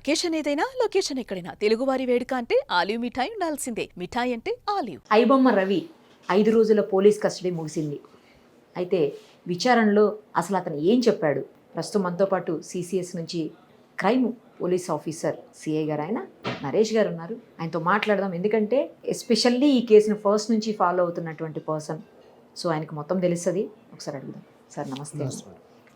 Occasion ఏదైనా location ఎక్కడైనా తెలుగువారి వేడుక అంటే ఆలివ్ మిఠాయి ఉండాల్సిందే. మిఠాయి అంటే ఆలివ్. ఐబొమ్మ రవి 5 రోజుల పోలీస్ కస్టడీ ముగిసింది. అయితే విచారణలో అసలు అతను ఏం చెప్పాడు? ప్రస్తుతం మనతో పాటు సిసిఎస్ నుంచి క్రైమ్ పోలీస్ ఆఫీసర్ సిఐ గారు ఆయన నరేష్ గారు ఉన్నారు. ఆయనతో మాట్లాడదాం. ఎందుకంటే ఎస్పెషల్లీ ఈ కేసును ఫస్ట్ నుంచి ఫాలో అవుతున్నటువంటి పర్సన్. సో ఆయనకు మొత్తం తెలుస్తుంది. ఒకసారి అడుగుదాం. సార్ నమస్తే.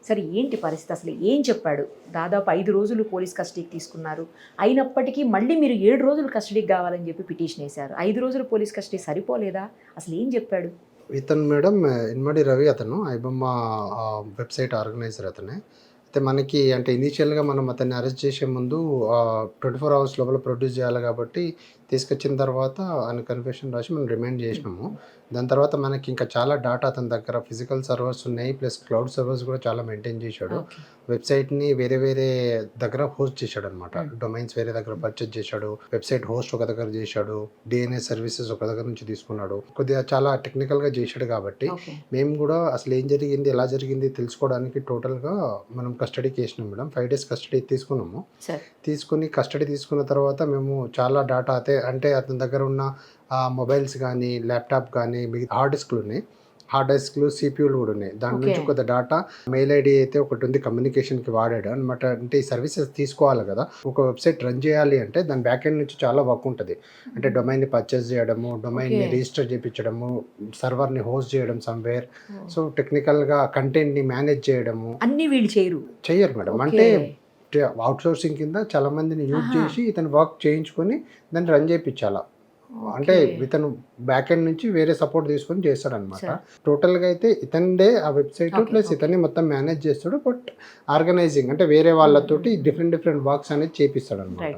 సార్ ఏంటి పరిస్థితి, అసలు ఏం చెప్పాడు? దాదాపు 5 రోజులు పోలీస్ కస్టడీకి తీసుకున్నారు. అయినప్పటికీ మళ్ళీ మీరు 7 రోజులు కస్టడీకి కావాలని చెప్పి పిటిషన్ వేశారు. 5 రోజులు పోలీస్ కస్టడీ సరిపోలేదా? అసలు ఏం చెప్పాడు? ఇతను మేడం ఇన్మడి రవి, అతను ఐబొమ్మ వెబ్సైట్ ఆర్గనైజర్ అతనే. అయితే మనకి అంటే ఇనీషియల్గా మనం అతన్ని అరెస్ట్ చేసే ముందు 24 అవర్స్ లోపల ప్రొడ్యూస్ చేయాలి కాబట్టి తీసుకొచ్చిన తర్వాత ఆయన కన్ఫెషన్ రాసి మనం రిమైండ్ చేసినాము. దాని తర్వాత మనకి ఇంకా చాలా డాటా అతని దగ్గర ఫిజికల్ సర్వర్స్ ఉన్నాయి, ప్లస్ క్లౌడ్ సర్వర్స్ కూడా చాలా మెయింటైన్ చేశాడు. వెబ్సైట్ని వేరే వేరే దగ్గర హోస్ట్ చేశాడు అనమాట. డొమైన్స్ వేరే దగ్గర పర్చేజ్ చేశాడు, వెబ్సైట్ హోస్ట్ ఒక దగ్గర చేశాడు, డిఎన్ఎస్ సర్వీసెస్ ఒక దగ్గర నుంచి తీసుకున్నాడు. కొద్దిగా చాలా టెక్నికల్గా చేశాడు కాబట్టి మేము కూడా అసలు ఏం జరిగింది, ఎలా జరిగింది తెలుసుకోవడానికి టోటల్గా మనం కస్టడీకి వేసినాం మేడం. 5 days కస్టడీ తీసుకున్నాము. తీసుకుని కస్టడీ తీసుకున్న తర్వాత మేము చాలా డాటా అంటే అతని దగ్గర ఉన్న మొబైల్స్ కానీ ల్యాప్టాప్ కానీ హార్డ్ డిస్క్లు ఉన్నాయి, హార్డ్ డిస్క్లు సిపియూలు కూడా ఉన్నాయి. దాని నుంచి కొంత డాటా, మెయిల్ ఐడి అయితే ఒకటి ఉంది, కమ్యూనికేషన్కి వాడాడు అనమాట. అంటే ఈ సర్వీసెస్ తీసుకోవాలి కదా, ఒక వెబ్సైట్ రన్ చేయాలి అంటే దాని బ్యాక్ ఎండ్ నుంచి చాలా వర్క్ ఉంటుంది. అంటే డొమైన్ని పర్చేస్ చేయడము, డొమైన్ని రిజిస్టర్ చేయించడము, సర్వర్ని హోస్ట్ చేయడం సమ్వేర్. సో టెక్నికల్గా కంటెంట్ని మేనేజ్ చేయడము అన్ని వీళ్ళు చేయరు మేడం. అంటే అవుట్సోర్సింగ్ కింద చాలా మందిని యూజ్ చేసి ఇతను వర్క్ చేయించుకొని దాన్ని రన్ చేయించాలా. అంటే ఇతను బ్యాక్ ఎండ్ నుంచి వేరే సపోర్ట్ తీసుకొని చేస్తాడు అనమాట. టోటల్గా అయితే ఇతనిదే ఆ వెబ్సైట్ ప్లస్ ఇతన్ని మొత్తం మేనేజ్ చేస్తాడు. బట్ ఆర్గనైజింగ్ అంటే వేరే వాళ్ళతోటి డిఫరెంట్ వర్క్స్ అనేది చేపిస్తాడు అనమాట.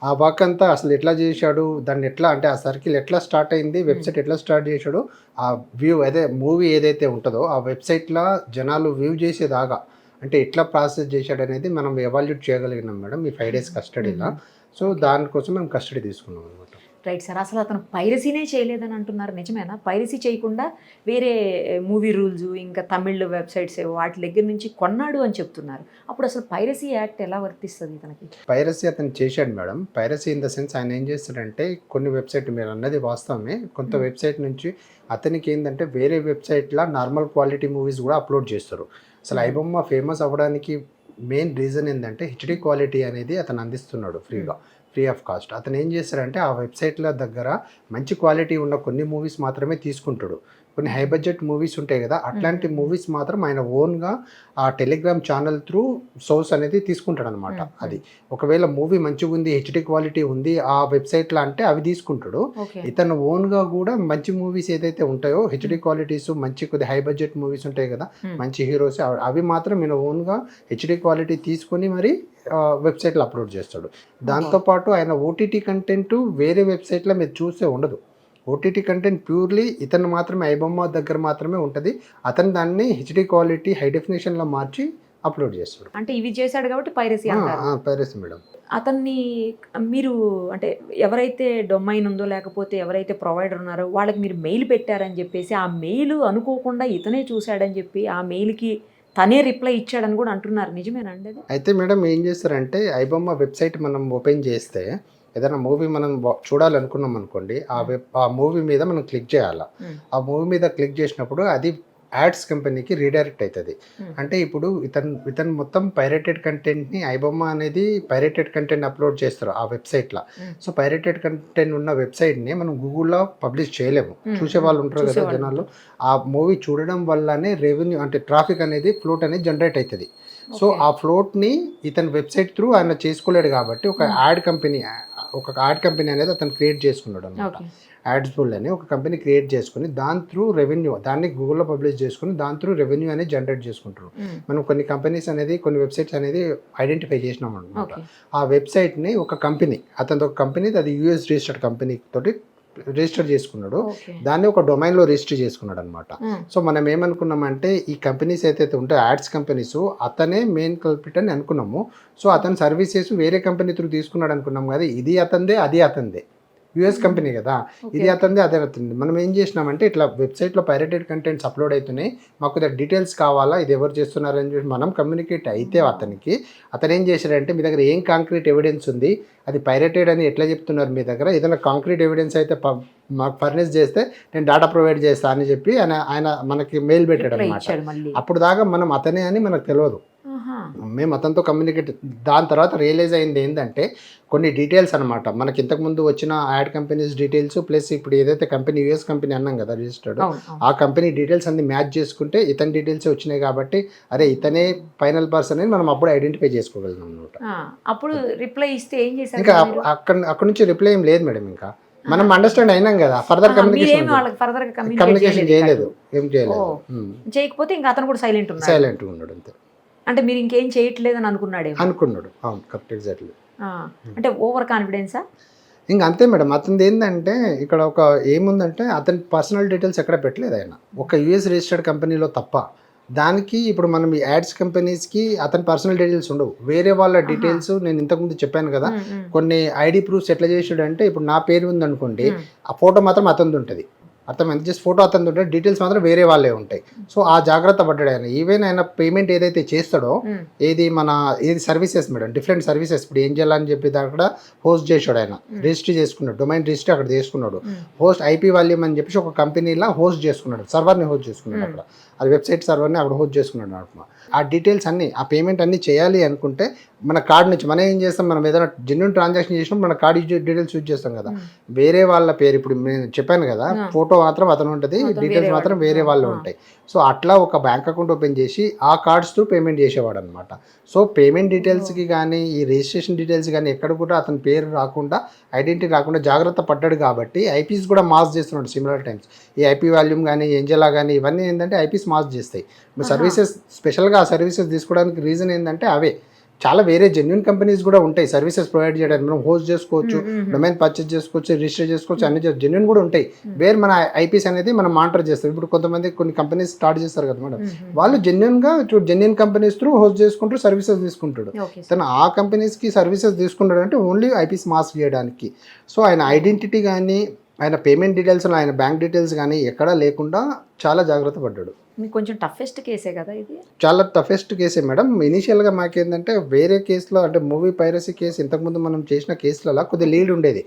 ఆ వర్క్ అంతా అసలు ఎట్లా చేశాడు, దాన్ని ఎట్లా అంటే ఆ సర్కిల్ ఎట్లా స్టార్ట్ అయింది, వెబ్సైట్ ఎట్లా స్టార్ట్ చేశాడు, ఆ వ్యూ అదే మూవీ ఏదైతే ఉంటుందో ఆ వెబ్సైట్లో జనాలు వ్యూ చేసేదాకా అంటే ఎట్లా ప్రాసెస్ చేశాడు అనేది మనం ఎవాల్యూట్ చేయగలిగినాం మేడం ఈ 5 days కస్టడీలో. సో దానికోసం మేము కస్టడీ తీసుకున్నాం అనమాట. Right sir. అసలు అతను పైరసీనే చేయలేదని అంటున్నారు, నిజమేనా? పైరసీ చేయకుండా వేరే మూవీ రూల్స్ ఇంకా తమిళ్ వెబ్సైట్స్ వాటి దగ్గర నుంచి కొన్నాడు అని చెప్తున్నారు. అప్పుడు అసలు పైరసీ యాక్ట్ ఎలా వర్తిస్తుంది ఇతనికి? పైరసీ అతను చేశాడు madam. Piracy in the sense ఆయన ఏం చేస్తాడంటే కొన్ని వెబ్సైట్, మీరు అన్నది వాస్తవమే, కొంత వెబ్సైట్ నుంచి అతనికి ఏంటంటే వేరే వెబ్సైట్లో నార్మల్ క్వాలిటీ మూవీస్ కూడా అప్లోడ్ చేస్తారు. అసలు ఐబొమ్మ ఫేమస్ అవ్వడానికి మెయిన్ రీజన్ ఏంటంటే హెచ్డి క్వాలిటీ అనేది అతను అందిస్తున్నాడు ఫ్రీ ఆఫ్ కాస్ట్. అతను ఏం చేస్తాడంటే ఆ వెబ్సైట్ల దగ్గర మంచి క్వాలిటీ ఉన్న కొన్ని మూవీస్ మాత్రమే తీసుకుంటాడు. కొన్ని హై బడ్జెట్ మూవీస్ ఉంటాయి కదా, అట్లాంటి మూవీస్ మాత్రం ఆయన ఓన్గా ఆ టెలిగ్రామ్ ఛానల్ త్రూ సోర్స్ అనేది తీసుకుంటాడు అనమాట. అది ఒకవేళ మూవీ మంచిగా ఉంది, హెచ్డి క్వాలిటీ ఉంది ఆ వెబ్సైట్లో అంటే అవి తీసుకుంటాడు. ఇతను ఓన్గా కూడా మంచి మూవీస్ ఏదైతే ఉంటాయో హెచ్డి క్వాలిటీస్, మంచి కొద్ది హై బడ్జెట్ మూవీస్ ఉంటాయి కదా, మంచి హీరోస్, అవి మాత్రం ఈయన ఓన్గా హెచ్డి క్వాలిటీ తీసుకొని మరి వెబ్సైట్లో అప్లోడ్ చేస్తాడు. దాంతోపాటు ఆయన ఓటీటీ కంటెంట్ వేరే వెబ్సైట్లో మీరు చూస్తే ఉండదు. ఓటీటీ కంటెంట్ ప్యూర్లీ ఇతను మాత్రమే ఐబొమ్మ దగ్గర మాత్రమే ఉంటుంది. అతను దాన్ని హెచ్డి క్వాలిటీ హై డెఫినేషన్లో మార్చి అప్లోడ్ చేస్తాడు. అంటే ఇవి చేశాడు కాబట్టి పైరసీ అంటారు. Piracy madam. అతన్ని మీరు అంటే ఎవరైతే డొమైన్ ఉందో లేకపోతే ఎవరైతే ప్రొవైడర్ ఉన్నారో వాళ్ళకి మీరు మెయిల్ పెట్టారని చెప్పేసి ఆ మెయిల్ అనుకోకుండా ఇతనే చూశాడని చెప్పి ఆ మెయిల్కి తనే రిప్లై ఇచ్చాడని కూడా అంటున్నారు, నిజమేనండి అది? అయితే మేడం ఏం చేస్తారంటే ఐబొమ్మ వెబ్సైట్ మనం ఓపెన్ చేస్తే ఏదైనా మూవీ మనం చూడాలనుకున్నాం అనుకోండి, ఆ మూవీ మీద మనం క్లిక్ చేయాలి. ఆ మూవీ మీద క్లిక్ చేసినప్పుడు అది యాడ్స్ కంపెనీకి రీడైరెక్ట్ అవుతుంది. అంటే ఇప్పుడు ఇతను మొత్తం పైరేటెడ్ కంటెంట్ని, ఐబొమ్మ అనేది పైరేటెడ్ కంటెంట్ అప్లోడ్ చేస్తారు ఆ వెబ్సైట్లో. సో పైరేటెడ్ కంటెంట్ ఉన్న వెబ్సైట్ని మనం గూగుల్లో పబ్లిష్ చేయలేము. చూసే వాళ్ళు ఉంటారు కదా జనాలు, ఆ మూవీ చూడడం వల్లనే రెవెన్యూ అంటే ట్రాఫిక్ అనేది ఫ్లోట్ అనేది జనరేట్ అవుతుంది. సో ఆ ఫ్లోట్ని ఇతని వెబ్సైట్ త్రూ ఆయన చేసుకోలేడు కాబట్టి ఒక యాడ్ కంపెనీ అనేది అతను క్రియేట్ చేసుకున్నాడు అనమాట. యాడ్స్ఫుల్ అని ఒక కంపెనీ క్రియేట్ చేసుకుని దాని త్రూ రెవెన్యూ, దాన్ని గూగుల్లో పబ్లిష్ చేసుకుని దాని త్రూ రెవెన్యూ అనేది జనరేట్ చేసుకుంటారు. మనం కొన్ని కంపెనీస్ అనేది కొన్ని వెబ్సైట్స్ అనేది ఐడెంటిఫై చేసినాం అనమాట. ఆ వెబ్సైట్ని ఒక కంపెనీ, అతని ఒక కంపెనీ, అది యూఎస్ రిజిస్టర్డ్ కంపెనీ తోటి రిజిస్టర్ చేసుకున్నాడు. దాన్ని ఒక డొమైన్లో రిజిస్టర్ చేసుకున్నాడు అనమాట. సో మనం ఏమనుకున్నామంటే ఈ కంపెనీస్ ఏదైతే ఉంటాయో యాడ్స్ కంపెనీస్, అతనే మెయిన్ కల్పిట్ అని అనుకున్నాము. సో అతని సర్వీసెస్ వేరే కంపెనీ త్రూ తీసుకున్నాడు అనుకున్నాం కదా, ఇది అతందే అది అతందే. యుఎస్ కంపెనీ కదా, ఇది అతనిది అదే అతనిది. మనం ఏం చేసినామంటే ఇట్లా వెబ్సైట్లో పైరేటెడ్ కంటెంట్స్ అప్లోడ్ అవుతున్నాయి, మాకు డీటెయిల్స్ కావాలా, ఇది ఎవరు చేస్తున్నారని చెప్పి మనం కమ్యూనికేట్ అయితే అతను ఏం చేశాడంటే మీ దగ్గర ఏం కాంక్రీట్ ఎవిడెన్స్ ఉంది, అది పైరేటెడ్ అని ఎట్లా చెప్తున్నారు మీ దగ్గర, ఏదైనా కాంక్రీట్ ఎవిడెన్స్ అయితే మాకు ఫర్నిష్ చేస్తే నేను డేటా ప్రొవైడ్ చేస్తా అని చెప్పి ఆయన మనకి మెయిల్ పెట్టాడు అనమాట. అప్పుడు దాకా మనం అతనే అని మనకు తెలియదు, మేము అతనితో కమ్యూనికేట్. దాని తర్వాత రియలైజ్ అయింది ఏంటంటే కొన్ని డీటెయిల్స్ అనమాట, మనకి ఇంతకుముందు వచ్చిన యాడ్ కంపెనీస్ డీటెయిల్స్ ప్లస్ ఇప్పుడు ఏదైతే కంపెనీ యూఎస్ కంపెనీ అన్నాం కదా రిజిస్టర్డ్, ఆ కంపెనీ డీటెయిల్స్ అన్ని మ్యాచ్ చేసుకుంటే ఇతని డీటెయిల్స్ వచ్చినాయి కాబట్టి అరే ఇతనే ఫైనల్ పర్సన్ అని మనం అప్పుడు ఐడెంటిఫై చేసుకోగలిగాం అనమాట. అప్పుడు రిప్లై ఇస్తే ఏం చేశారు? ఇంకా అక్కడ నుంచి రిప్లై ఏం లేదు మేడం, ఇంకా మనం అండర్స్టాండ్ అయినాం కదా, ఫర్దర్ కమ్యూనికేషన్ చేయలేదు, ఏం చేయలేదు. చేయకపోతే ఇంకా అతను కూడా సైలెంట్ ఉన్నాడు అంతే. అంటే మీరు ఇంకేం చేయట్లేదు అని అనుకున్నాడు. అవును కరెక్ట్, ఎగ్జాక్ట్లీ. అంటే ఓవర్ కాన్ఫిడెన్సా? ఇంకా అంతే మేడం. అతనిది ఏంటంటే ఇక్కడ ఒక ఏముందంటే అతని పర్సనల్ డీటెయిల్స్ ఎక్కడ పెట్టలేదు ఆయన, ఒక యూఎస్ రిజిస్టర్డ్ కంపెనీలో తప్ప. దానికి ఇప్పుడు మనం ఈ యాడ్స్ కంపెనీస్కి అతని పర్సనల్ డీటెయిల్స్ ఉండవు, వేరే వాళ్ళ డీటెయిల్స్. నేను ఇంతకుముందు చెప్పాను కదా కొన్ని ఐడి ప్రూఫ్స్ ఎట్లా చేసాడు అంటే, ఇప్పుడు నా పేరు ఉందనుకోండి, ఆ ఫోటో మాత్రం అతనిది ఉంటుంది, అర్థమైంది, జస్ట్ ఫోటో అతనిది ఉంటుంది, డీటెయిల్స్ మాత్రం వేరే వాళ్ళే ఉంటాయి. సో ఆ జాగ్రత్త పడ్డాడు ఆయన. ఈవెన్ ఆయన పేమెంట్ ఏదైతే చేస్తాడో ఏది సర్వీసెస్ మేడం, డిఫరెంట్ సర్వీసెస్, ఇప్పుడు ఏం చేయాలని చెప్పి అక్కడ హోస్ట్ చేశాడు ఆయన, రిజిస్టర్ చేసుకున్నాడు, డొమైన్ రిజిస్టర్ అక్కడ చేసుకున్నాడు, హోస్ట్ ఐపీ వాల్యూమ్ అని చెప్పేసి ఒక కంపెనీలో హోస్ట్ చేసుకున్నాడు, సర్వర్ని హోస్ట్ చేసుకున్నాడు అక్కడ, అది వెబ్సైట్ సర్వర్ని అక్కడ హోస్ట్ చేసుకున్నాడు అనమాట. ఆ డీటెయిల్స్ అన్ని, ఆ పేమెంట్ అన్ని చేయాలి అనుకుంటే మన కార్డ్ నుంచి మనం ఏం చేస్తాం, మనం ఏదైనా జెన్యూన్ ట్రాన్సాక్షన్ చేసినప్పుడు మన కార్డ్ డీటెయిల్స్ యూజ్ చేస్తాం కదా, వేరే వాళ్ళ పేరు, ఇప్పుడు నేను చెప్పాను కదా ఫోటో మాత్రం అతను ఉంటుంది, డీటెయిల్స్ మాత్రం వేరే వాళ్ళు ఉంటాయి. సో అట్లా ఒక బ్యాంక్ అకౌంట్ ఓపెన్ చేసి ఆ కార్డ్స్ త్రూ పేమెంట్ చేసేవాడు అనమాట. సో పేమెంట్ డీటెయిల్స్కి కానీ ఈ రిజిస్ట్రేషన్ డీటెయిల్స్ కానీ ఎక్కడ కూడా అతని పేరు రాకుండా, ఐడెంటిటీ రాకుండా జాగ్రత్త పడ్డాడు కాబట్టి ఐపీస్ కూడా మాస్ చేస్తున్నాడు సిమిలర్ టైమ్స్. ఈ ఐపీ వాల్యూమ్ కానీ ఏంజెలా కానీ ఇవన్నీ ఏంటంటే ఐపీస్ మాస్ చేస్తాయి. సర్వీసెస్ స్పెషల్గా ఆ సర్వీసెస్ తీసుకోవడానికి రీజన్ ఏంటంటే అవే చాలా వేరే జెన్యూన్ కంపెనీస్ కూడా ఉంటాయి సర్వీసెస్ ప్రొవైడ్ చేయడానికి. మనం హోస్ట్ చేసుకోవచ్చు, డొమైన్ పర్చేస్ చేసుకోవచ్చు, రిజిస్టర్ చేసుకోవచ్చు, అన్ని జెన్యూన్ కూడా ఉంటాయి. వేరే మన ఐపీస్ అనేది మనం మానిటర్ చేస్తాం. ఇప్పుడు కొంతమంది కొన్ని కంపెనీస్ స్టార్ట్ చేస్తారు కదా మేడం, వాళ్ళు జెన్యూన్ కంపెనీస్ త్రూ హోస్ట్ చేసుకుంటూ సర్వీసెస్ తీసుకుంటాడు. తను ఆ కంపెనీస్కి సర్వీసెస్ తీసుకుంటాడు అంటే ఓన్లీ ఐపీస్ మాస్క్ చేయడానికి. సో ఆయన ఐడెంటిటీ కానీ ఆయన పేమెంట్ డీటెయిల్స్, ఆయన బ్యాంక్ డీటెయిల్స్ కానీ ఎక్కడా లేకుండా చాలా జాగ్రత్త పడ్డాడు. మీకు కొంచెం టఫెస్ట్ కేసే కదా ఇది? చాలా టఫెస్ట్ కేసే మేడం. ఇనీషియల్గా మాకేంటంటే వేరే కేసులో అంటే మూవీ పైరసీ కేసు ఇంతకుముందు మనం చేసిన కేసులలో కొద్దిగా లీడ్ ఉండేది,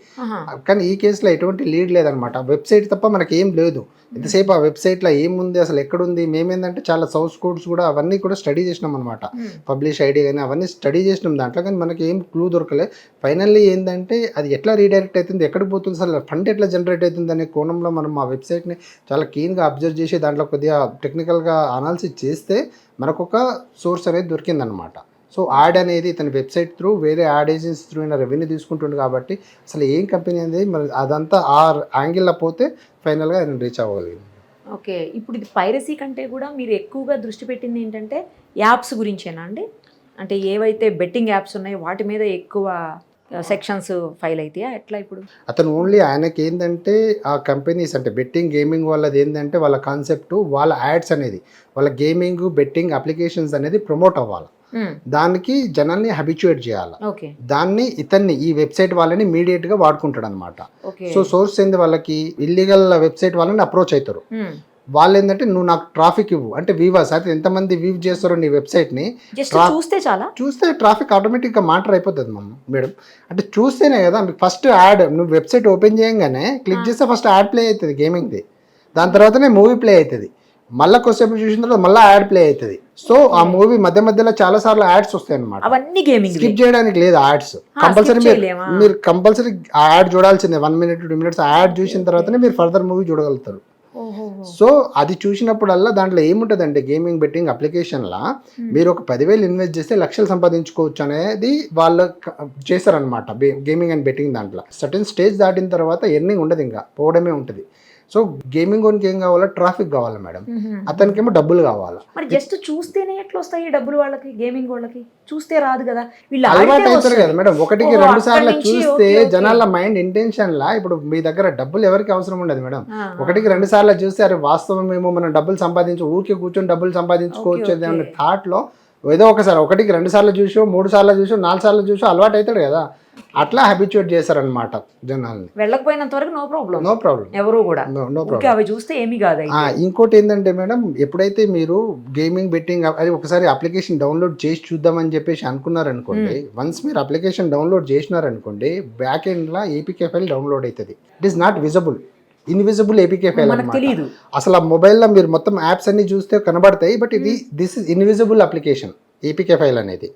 కానీ ఈ కేసులో ఎటువంటి లీడ్ లేదనమాట. వెబ్సైట్ తప్ప మనకి ఏం లేదు. ఎంతసేపు ఆ వెబ్సైట్లో ఏముంది, అసలు ఎక్కడుంది, మేమేందంటే చాలా సోర్స్ కోడ్స్ కూడా అవన్నీ కూడా స్టడీ చేసినాం అనమాట. పబ్లిష్ ఐడి కానీ అవన్నీ స్టడీ చేసినాం దాంట్లో, కానీ మనకి ఏం క్లూ దొరకలే. ఫైనల్లీ ఏంటంటే అది ఎట్లా రీడైరెక్ట్ అవుతుంది, ఎక్కడికి పోతుంది, అసలు ఫండ్ ఎట్లా జనరేట్ అవుతుంది అనే కోణంలో మనం ఆ వెబ్సైట్ని చాలా క్లీన్గా అబ్జర్వ్ చేసి దాంట్లో కొద్దిగా టెక్నికల్గా అనాలిసిస్ చేస్తే మనకు ఒక సోర్స్ అనేది దొరికిందనమాట. సో యాడ్ అనేది ఇతని వెబ్సైట్ త్రూ వేరే యాడ్ ఏజెన్సీ త్రూ అయినా రెవెన్యూ తీసుకుంటుంది కాబట్టి అసలు ఏం కంపెనీ అనేది మరి అదంతా ఆ యాంగిల్లో పోతే ఫైనల్గా ఆయన రీచ్ అవ్వగలిగింది. ఓకే, ఇప్పుడు ఇది పైరసీ కంటే కూడా మీరు ఎక్కువగా దృష్టి పెట్టింది ఏంటంటే యాప్స్ గురించేనా అండి? అంటే ఏవైతే బెట్టింగ్ యాప్స్ ఉన్నాయో వాటి మీద ఎక్కువ సెక్షన్స్ ఫైల్ అవుతాయా ఎట్లా? ఇప్పుడు అతను ఓన్లీ ఆయనకి ఏంటంటే ఆ కంపెనీస్ అంటే బెట్టింగ్ గేమింగ్ వాళ్ళది ఏంటంటే వాళ్ళ కాన్సెప్ట్, వాళ్ళ యాడ్స్ అనేది వాళ్ళ గేమింగ్ బెట్టింగ్ అప్లికేషన్స్ అనేది ప్రమోట్ అవ్వాలి, దానికి జనాల్ని హ్యాబిచ్యుయేట్ చేయాలి. దాన్ని ఇతన్ని ఈ వెబ్సైట్ వాళ్ళని ఇమీడియట్ గా వాడుకుంటాడు అనమాట. సో సోర్స్ ఏంది, వాళ్ళకి ఇల్లీగల్ వెబ్సైట్ వాళ్ళని అప్రోచ్ అవుతారు. వాళ్ళు ఏంటంటే నువ్వు నాకు ట్రాఫిక్ ఇవ్వు అంటే వీవర్స్ అయితే ఎంతమంది వీవ్ చేస్తారో నీ వెబ్సైట్ని చూస్తే ట్రాఫిక్ ఆటోమేటిక్గా మానిటర్ అయిపోతుంది మేడం. అంటే చూస్తేనే కదా మీకు ఫస్ట్ యాడ్, నువ్వు వెబ్సైట్ ఓపెన్ చేయగానే క్లిక్ చేస్తే ఫస్ట్ యాడ్ ప్లే అవుతుంది గేమింగ్ది, దాని తర్వాతనే మూవీ ప్లే అవుతుంది, మళ్ళీ కొద్దిసేపు చూసిన తర్వాత మళ్ళీ యాడ్ ప్లే అవుతుంది. సో ఆ మూవీ మధ్యలో చాలా సార్లు యాడ్స్ వస్తాయి అనమాట. అవన్నీ గేమింగ్ స్కిప్ చేయడానికి లేదు, యాడ్స్ కంపల్సరీ మీరు కంపల్సరీ ఆ యాడ్ చూడాల్సిందే. 1 minute 2 minutes ఆ యాడ్ చూసిన తర్వాతనే మీరు ఫర్దర్ మూవీ చూడగలుగుతారు. సో అది చూసినప్పుడల్లా దాంట్లో ఏముంటుంది అంటే గేమింగ్ బెట్టింగ్ అప్లికేషన్లా మీరు ఒక 10,000 ఇన్వెస్ట్ చేస్తే లక్షలు సంపాదించుకోవచ్చు అనేది వాళ్ళు చేస్తారనమాట. గేమింగ్ అండ్ బెట్టింగ్ దాంట్లో సర్టెన్ స్టేజ్ దాటిన తర్వాత ఎర్నింగ్ ఉండదు, ఇంకా పోవడమే ఉంటుంది. సో గేమింగ్ ఓన్కి ఏం కావాలా, ట్రాఫిక్ కావాలి మేడం, అతనికేమో డబ్బులు కావాలా. మరి జస్ట్ చూస్తేనే ఎట్లా వస్తాయి డబ్బులు వాళ్ళకి? గేమింగ్ వాళ్ళకి చూస్తే రాదు కదా, వీళ్ళు అలవాటు అవుతారు కదా మేడం. 1-2 సార్లు చూస్తే జనాల మైండ్ ఇంటెన్షన్ లా ఇప్పుడు మీ దగ్గర డబ్బులు ఎవరికి అవసరం ఉండదు మేడం. 1-2 సార్లు చూస్తే అరే వాస్తవం ఏమో మనం డబ్బులు ఊరికే కూర్చొని డబ్బులు సంపాదించుకోవచ్చు అనే థాట్ లో ఏదో ఒకసారి 1-2 సార్లు చూసో 3 సార్లు చూసో 4 సార్లు చూసో అలవాటు అవుతాడు కదా. అట్లా హ్యాబిచుయేట్ చేశారనమాట జనాల్ని. వెళ్ళకపోయినంత వరకు నో ప్రాబ్లం, నో ప్రాబ్లం, ఎవరు కూడా నో ఊరికే ప్రాబ్లం. అవి చూస్తే ఏమీ కాదు అయితే. ఇంకోటి ఏంటంటే మేడం, ఎప్పుడైతే మీరు గేమింగ్ బెట్టింగ్ అది ఒకసారి అప్లికేషన్ డౌన్లోడ్ చేసి చూద్దామని చెప్పేసి అనుకున్నారనుకోండి, వన్స్ మీరు అప్లికేషన్ డౌన్లోడ్ చేసినారనుకోండి, బ్యాక్ ఎండ్లో ఏపీకే ఫైల్ డౌన్లోడ్ అవుతుంది. It is not visible, invisible APK file మనకు అన్నమాట. తెలియదు. అసలు ఆ మొబైల్లో మీరు మొత్తం యాప్స్ అన్ని చూస్తే కనబడతాయి, but this is invisible application APK file అనేది.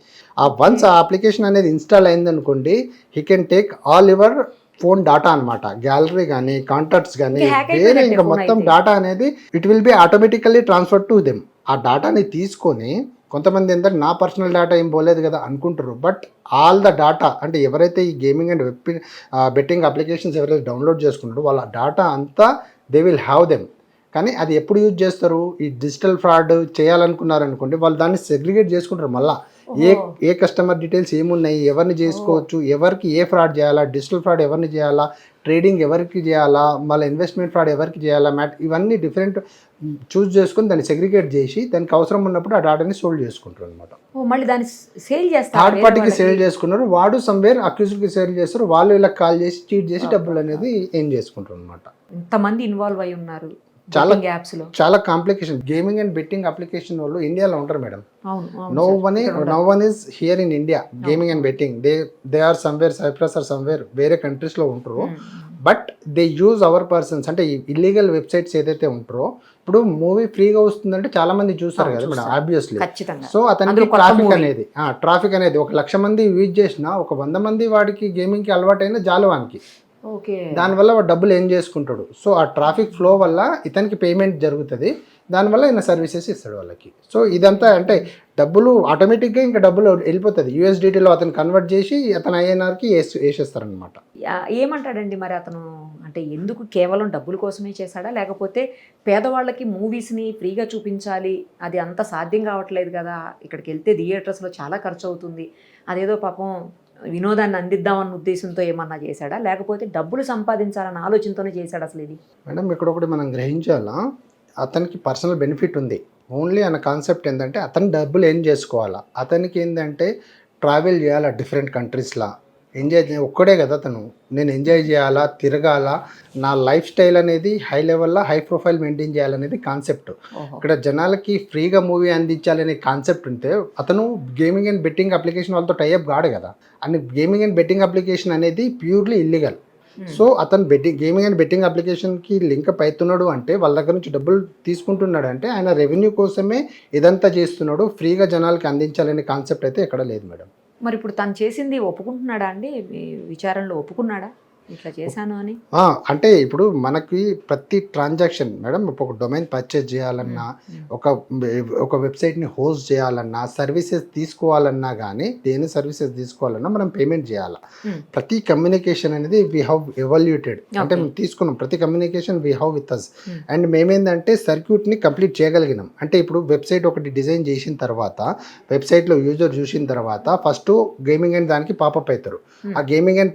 వన్స్ ఆ అప్లికేషన్ అనేది ఇన్స్టాల్ అయిందనుకోండి, he can take all your phone data అనమాట, గ్యాలరీ కానీ కాంటాక్ట్స్ కానీ వేరే ఇంకా మొత్తం డాటా అనేది it will be automatically transfer to them. ఆ డాటాని తీసుకొని కొంతమంది ఏంటంటే నా పర్సనల్ డేటా ఏం పోలేదు కదా అనుకుంటారు, బట్ ఆల్ ద డాటా అంటే ఎవరైతే ఈ గేమింగ్ అండ్ బెట్టింగ్ అప్లికేషన్స్ ఎవరైతే డౌన్లోడ్ చేసుకుంటారో వాళ్ళ డాటా అంతా దే విల్ హ్యావ్ దెమ్. కానీ అది ఎప్పుడు యూజ్ చేస్తారు, ఈ డిజిటల్ ఫ్రాడ్ చేయాలనుకున్నారనుకోండి, వాళ్ళు దాన్ని సెగ్రిగేట్ చేసుకుంటారు. మళ్ళీ ఏ కస్టమర్ డీటెయిల్స్ ఏమున్నాయి, ఎవరిని చేసుకోవచ్చు, ఎవరికి ఏ ఫ్రాడ్ చేయాలా, డిజిటల్ ఫ్రాడ్ ఎవరిని చేయాలా, ట్రేడింగ్ ఎవరికి చేయాలా, మళ్ళీ ఇన్వెస్ట్మెంట్ ఫ్రాడ్ ఎవరికి చేయాలా, ఇవన్నీ డిఫరెంట్ చూస్ చేసుకుని దాన్ని సెగ్రిగేట్ చేసి దానికి అవసరం ఉన్నప్పుడు ఆ డాటాని సోల్డ్ చేసుకుంటారు అనమాట. మళ్ళీ దాన్ని సేల్ చేస్తారు, థర్డ్ పార్టీకి సేల్ చేసుకున్నారు, వాడు సమ్వేర్ అక్యూజ్డ్కి సేల్ చేస్తారు, వాళ్ళు వీళ్ళకి కాల్ చేసి చీట్ చేసి డబ్బులు అనేది ఏం చేసుకుంటారు అనమాట. ఇంతమంది ఇన్వాల్వ్ అయి ఉన్నారు చాలా యాప్స్ లో. చాలా complication. Gaming and betting application వాళ్ళు ఇండియాలో ఉంటారు madam. No one is here in India gaming and betting. They are somewhere Cyprus or somewhere వేరే కంట్రీస్ లో ఉంటారు. But they use our persons, అంటే ఇల్లీగల్ వెబ్సైట్స్ ఏదైతే ఉంటారో, ఇప్పుడు మూవీ ఫ్రీగా వస్తుందంటే చాలా మంది చూస్తారు కదా మేడం, ఆబ్వియస్లీ. సో అతనికి ట్రాఫిక్ అనేది 1,00,000 మంది యూజ్ చేసినా 100 మంది వాడికి గేమింగ్ కి అలవాటైన జాలవానికి, దానివల్ల వాడు డబ్బులు ఏం చేసుకుంటాడు. సో ఆ ట్రాఫిక్ ఫ్లో వల్ల ఇతనికి పేమెంట్ జరుగుతుంది, దానివల్ల ఈయన సర్వీసెస్ ఇస్తాడు వాళ్ళకి. సో ఇదంతా అంటే డబ్బులు ఆటోమేటిక్గా ఇంకా డబ్బులు వెళ్ళిపోతుంది, యూఎస్డిటీలో అతను కన్వర్ట్ చేసి అతను ఐఎన్ఆర్కి వేసేస్తారనమాట. ఏమంటాడండి మరి అతను, అంటే ఎందుకు కేవలం డబ్బుల కోసమే చేశాడా, లేకపోతే పేదవాళ్ళకి మూవీస్ని ఫ్రీగా చూపించాలి, అది అంత సాధ్యం కావట్లేదు కదా, ఇక్కడికి వెళ్తే థియేటర్స్లో చాలా ఖర్చు అవుతుంది, అదేదో పాపం వినోదాన్ని అందిద్దామన్న ఉద్దేశంతో ఏమన్నా చేశాడా, లేకపోతే డబ్బులు సంపాదించాలన్న ఆలోచనతోనే చేశాడు అసలు ఇది? మేడం ఇక్కడ ఒకటి మనం గ్రహించాలా, అతనికి పర్సనల్ బెనిఫిట్ ఉంది. ఓన్లీ అన్న కాన్సెప్ట్ ఏంటంటే అతని డబ్బులు ఏం చేసుకోవాలా, అతనికి ఏంటంటే ట్రావెల్ చేయాలా డిఫరెంట్ కంట్రీస్లో, ఎంజాయ్ ఒక్కడే కదా అతను, నేను ఎంజాయ్ చేయాలా, తిరగాల, నా లైఫ్ స్టైల్ అనేది హై లెవెల్లో హై ప్రొఫైల్ మెయింటైన్ చేయాలనేది కాన్సెప్ట్. ఇక్కడ జనాలకి ఫ్రీగా మూవీ అందించాలనే కాన్సెప్ట్ ఉంటే అతను గేమింగ్ అండ్ బెట్టింగ్ అప్లికేషన్ వాళ్ళతో టైఅప్ కాడు కదా. And gaming and betting application అనేది ప్యూర్లీ ఇల్లీగల్. సో అతను గేమింగ్ అండ్ బెట్టింగ్ అప్లికేషన్కి లింక్ అవుతున్నాడు అంటే, వాళ్ళ దగ్గర నుంచి డబ్బులు తీసుకుంటున్నాడు అంటే ఆయన రెవెన్యూ కోసమే ఇదంతా చేస్తున్నాడు, ఫ్రీగా జనాలకి అందించాలనే కాన్సెప్ట్ అయితే ఎక్కడ లేదు మేడం. మరి ఇప్పుడు తను చేసింది ఒప్పుకుంటున్నాడా అండి, విచారణలో ఒప్పుకున్నాడా ఇట్లా చేశాను అని? అంటే ఇప్పుడు మనకి ప్రతి ట్రాన్సాక్షన్ మేడం, ఒక డొమైన్ పర్చేజ్ చేయాలన్నా, ఒక వెబ్సైట్ని హోస్ట్ చేయాలన్నా, సర్వీసెస్ తీసుకోవాలన్నా కానీ, దేని సర్వీసెస్ తీసుకోవాలన్నా మనం పేమెంట్ చేయాలి. ప్రతి కమ్యూనికేషన్ అనేది వీ హ్యావ్ ఎవాల్యుయేటెడ్, అంటే మేము తీసుకున్నాం ప్రతి communication we have with us. And మేమేందంటే సర్క్యూట్ని కంప్లీట్ చేయగలిగినాం. అంటే ఇప్పుడు వెబ్సైట్ ఒకటి డిజైన్ చేసిన తర్వాత, వెబ్సైట్లో యూజర్ చూసిన తర్వాత ఫస్ట్ గేమింగ్ అండ్ దానికి పాపప్ అవుతారు. ఆ gaming and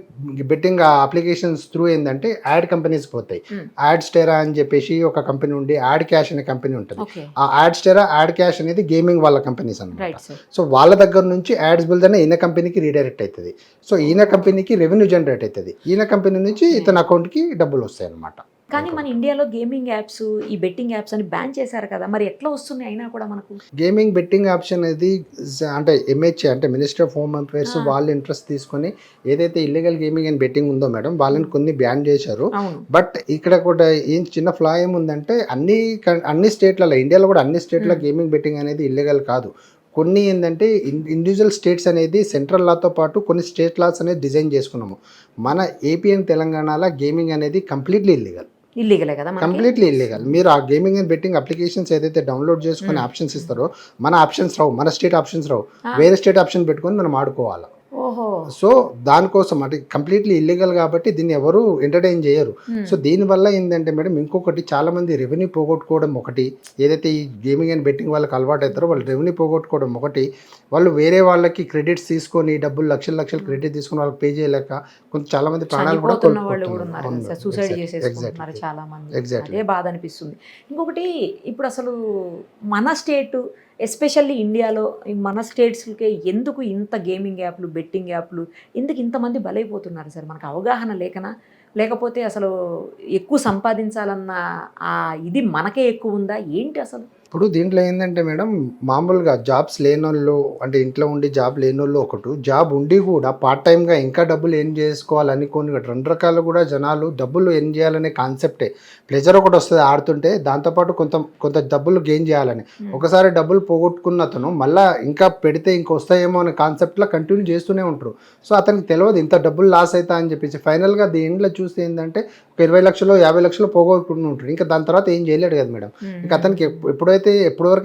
betting applications through ఏంటంటే యాడ్ కంపెనీస్ పోతాయి. యాడ్ స్టెరా అని చెప్పేసి ఒక కంపెనీ ఉండి, యాడ్ క్యాష్ అనే కంపెనీ ఉంటుంది. ఆ యాడ్ స్టెరా, యాడ్ క్యాష్ అనేది గేమింగ్ వాళ్ళ కంపెనీస్ అన్నమాట. సో వాళ్ళ దగ్గర నుంచి యాడ్స్ బిల్ అనే ఈయన కంపెనీకి రీడైరెక్ట్ అవుతుంది. సో ఈయన కంపెనీకి రెవెన్యూ జనరేట్ అవుతుంది, ఈయన కంపెనీ నుంచి ఇతని అకౌంట్కి డబ్బులు వస్తాయి అన్నమాట. కానీ మన ఇండియాలో గేమింగ్ యాప్స్, ఈ బెట్టింగ్ యాప్స్ అని బ్యాన్ చేశారు కదా, మరి ఎట్లా వస్తున్నాయి అయినా కూడా మనకు? గేమింగ్ బెట్టింగ్ యాప్స్ అనేది అంటే MHA అంటే మినిస్టర్ ఆఫ్ హోమ్ అఫైర్స్ వాళ్ళు ఇంట్రెస్ట్ తీసుకొని ఏదైతే ఇల్లీగల్ గేమింగ్ అండ్ బెట్టింగ్ ఉందో మేడం, వాళ్ళని కొన్ని బ్యాన్ చేశారు. బట్ ఇక్కడ కూడా ఏం చిన్న ఫ్లా ఏముందంటే, అన్ని స్టేట్లలో, ఇండియాలో కూడా అన్ని స్టేట్ల గేమింగ్ బెట్టింగ్ అనేది ఇల్లీగల్ కాదు. కొన్ని ఏంటంటే ఇండివిజువల్ స్టేట్స్ అనేది సెంట్రల్ లాతో పాటు కొన్ని స్టేట్ లాస్ అనేది డిజైన్ చేసుకున్నాము. మన ఏపీ అండ్ తెలంగాణలో గేమింగ్ అనేది కంప్లీట్లీ ఇల్లీగలే కదా, కంప్లీట్లీ ఇల్లీగల్. మీరు ఆ గేమింగ్ అండ్ బెట్టింగ్ అప్లికేషన్స్ ఏదైతే డౌన్లోడ్ చేసుకుని ఆప్షన్స్ ఇస్తారో, మన ఆప్షన్స్ రావు, మన స్టేట్ ఆప్షన్స్ రావు, వేరే స్టేట్ ఆప్షన్ పెట్టుకొని మనం ఆడుకోవాలి. సో దానికోసం అంటే కంప్లీట్లీ ఇల్లీగల్ కాబట్టి దీన్ని ఎవరు ఎంటర్టైన్ చేయరు. సో దీనివల్ల ఏంటంటే మేడం, ఇంకొకటి చాలా మంది రెవెన్యూ పోగొట్టుకోవడం ఒకటి, ఏదైతే ఈ గేమింగ్ అండ్ బెట్టింగ్ వాళ్ళకి అలవాటు అవుతారో వాళ్ళు రెవెన్యూ పోగొట్టుకోవడం ఒకటి, వాళ్ళు వేరే వాళ్ళకి క్రెడిట్స్ తీసుకొని డబ్బులు లక్షల క్రెడిట్ తీసుకొని వాళ్ళకి పే చేయలేక కొంచెం చాలా మంది ప్రాణాలు కూడా కోల్పోతున్నారు, సూసైడ్ చేసేసుకుంటున్నారు చాలా మంది. అదే బాధ అనిపిస్తుంది. ఇంకొకటి, ఇప్పుడు అసలు మన స్టేట్ ఎస్పెషల్లీ ఇండియాలో మన స్టేట్స్కే ఎందుకు ఇంత గేమింగ్ యాప్లు బెట్టింగ్ యాప్లు ఎందుకు ఇంతమంది బలైపోతున్నారు సార్? మనకు అవగాహన లేకనా, లేకపోతే అసలు ఎక్కువ సంపాదించాలన్న ఆ ఇది మనకే ఎక్కువ ఉందా ఏంటి అసలు? ఇప్పుడు దీంట్లో ఏంటంటే మేడం, మామూలుగా జాబ్స్ లేనోళ్ళు, అంటే ఇంట్లో ఉండి జాబ్ లేనోళ్ళు ఒకటి, జాబ్ ఉండి కూడా పార్ట్ టైంగా ఇంకా డబ్బులు ఎర్న్ చేసుకోవాలని కొన్ని రెండు రకాలు కూడా జనాలు డబ్బులు ఎర్న్ చేయాలనే కాన్సెప్టే. ప్లెజర్ ఒకటి వస్తుంది ఆడుతుంటే, దాంతోపాటు కొంత డబ్బులు గెయిన్ చేయాలని. ఒకసారి డబ్బులు పోగొట్టుకున్న అతను మళ్ళీ ఇంకా పెడితే ఇంకా వస్తాయేమో అనే కాన్సెప్ట్లో కంటిన్యూ చేస్తూనే ఉంటారు. సో అతనికి తెలియదు ఇంత డబ్బులు లాస్ అవుతా అని చెప్పేసి. ఫైనల్గా దీంట్లో చూస్తే ఏంటంటే ఒక 20 లక్షలు 50 లక్షలు పోగొట్టుకుంటూ ఉంటారు. ఇంకా దాని తర్వాత ఏం చేయలేడు కదా మేడం. ఇంకా అతనికి ఎప్పటివరకు